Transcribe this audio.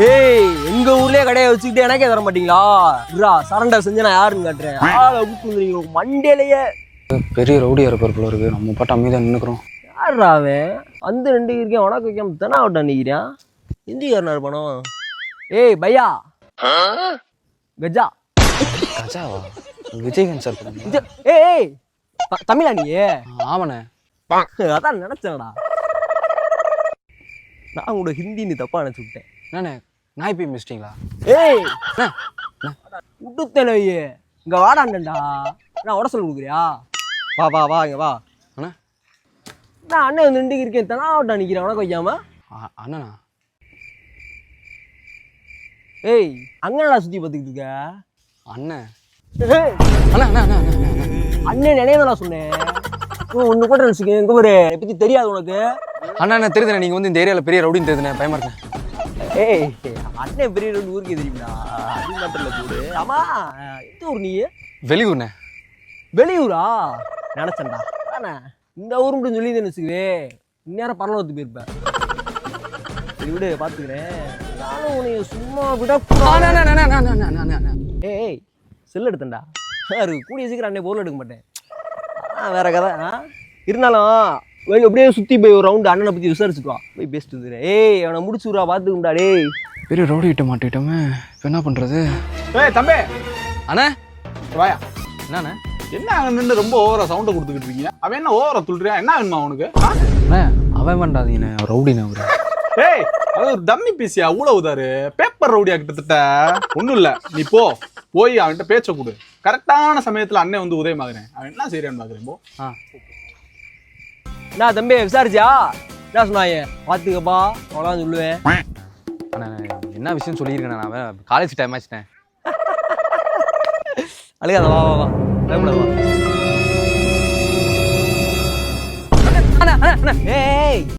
ஏய் எங்க ஊர்லயே கடையை வச்சுக்கிட்டு எனக்கே தர மாட்டீங்களா? சரண்டர் செஞ்சு நான் யாருன்னு காட்டுறேன். ஆளை விட்டு மண்டேலையே பெரிய ரவுடியா இருப்பார் போல இருக்கு. நம்ம பாட்டு அமைதியா நின்னுக்கிறோம். யாரா அவன்? வந்து 2 இருக்கேன் உனக்கு வைக்காம தானே அவட்ட நிற்கிறான். இந்திக்காரனா இருப்பானோ? ஏய் பையா கஜா கஜாவா? விஜயகாந்த் சார். ஏய் தமிழா நீ? ஆமாண்ணே. அதான் நினைச்சேன்டா. நான் உங்களோட ஹிந்தின்னு தப்பா நினைச்சு விட்டேன். என்னண்ணே நாய் போய் மிஸ்டிங்களா? ஏய் விட்டுத்தலையே இங்க வாடாண்டா. நான் உட சொல்லி கொடுக்குறியா? வா வா வா இங்க வா. அண்ணா நான் அண்ணன் வந்து 2 இருக்கேன் தானே அவட்ட நிற்கிறேன் உனக்கு வைக்காம. அண்ணனா? ஏய் அங்கனடா சுத்தி பார்த்துக்கிட்டு இருக்க? அண்ணன் அண்ணா அண்ணா அண்ணா அண்ணன் நினைவுதான் சொன்னேன். ஒன்று கூட நினச்சிக்க எங்க ஒரு பற்றி தெரியாது உனக்கு. அண்ணா அண்ணா தெரியுதுண்ணே. நீங்கள் வந்து இந்த ஏரியாவில் பெரிய ரவுடின்னு தெரியுதுண்ணே. பயமா இருக்கேன். ஏய் அண்ணன் பெரிய ரவுடி ஊருக்கே தெரியுங்களா? அது மாத்திரல கூடு. ஆமா எந்த ஊர் நீ? வெளியூர்ண்ணே. வெளியூரா? நினச்சேன்டா. தானே இந்த ஊர் மட்டும் சொல்லி நினச்சிக்குவே இந்நேரம் பரலோகத்துக்கு போயிருப்பேன். சரி விடு பார்த்துக்கிறேன். நானும் உன்னைய சும்மா விட. ஏய் செல் எடுத்தேன்டா. கூடிய சீக்கிரம் அண்ணே பொருள் எடுக்க மாட்டேன். வேற கதை. இருந்தாலும் அப்படியே சுற்றி போய் ஒரு ரவுண்டு அண்ணனை பற்றி விசாரிச்சுட்டு வா. போய் பேசிட்டு வந்துடு. ஏய் அவனை முடிச்சு விட்றா பார்த்துக்குண்டா. டேய் பெரிய ரவுடி கிட்ட மாட்டிக்கிட்டோமே. இப்போ என்ன பண்ணுறது? ஏய் தம்பி அண்ணே வாயா. என்னண்ணே? என்ன அங்கே நின்று ரொம்ப ஓவரா சவுண்டை கொடுத்துக்கிட்டு இருக்கீங்க? அவன் என்ன ஓவரா துள்ளுறியா? என்ன வேணுமா அவனுக்கு? அண்ணே அவன் வேண்டாதீங்கண்ணே. ரவுடிண்ணே அவரு. ஏய் அது ஒரு டம்மி பீஸியா? ஊழவுதாரு பேப்பர் ரவுடியா கிட்டத்தட்ட. ஒன்றும் இல்லை, நீ போய் அவன்கிட்ட பேச்ச கொடு. கரெக்டான சமயத்தில் அண்ணன் வந்து உதயமாகறேன். அவன் என்ன செய்யறான்னு பார்க்குறேன். போ. என்ன தம்பி விசாரிச்சியா? என்ன சொன்னாங்க? பார்த்துக்கப்பா அவ்வளோதான் சொல்லுவேன். அண்ணா என்ன விஷயம் சொல்லியிருக்கேண்ணே? நான் காலேஜ் டைம் ஆச்சுட்டேன். அழுகாத வா வா வா. பயப்படாத வா. ஏய்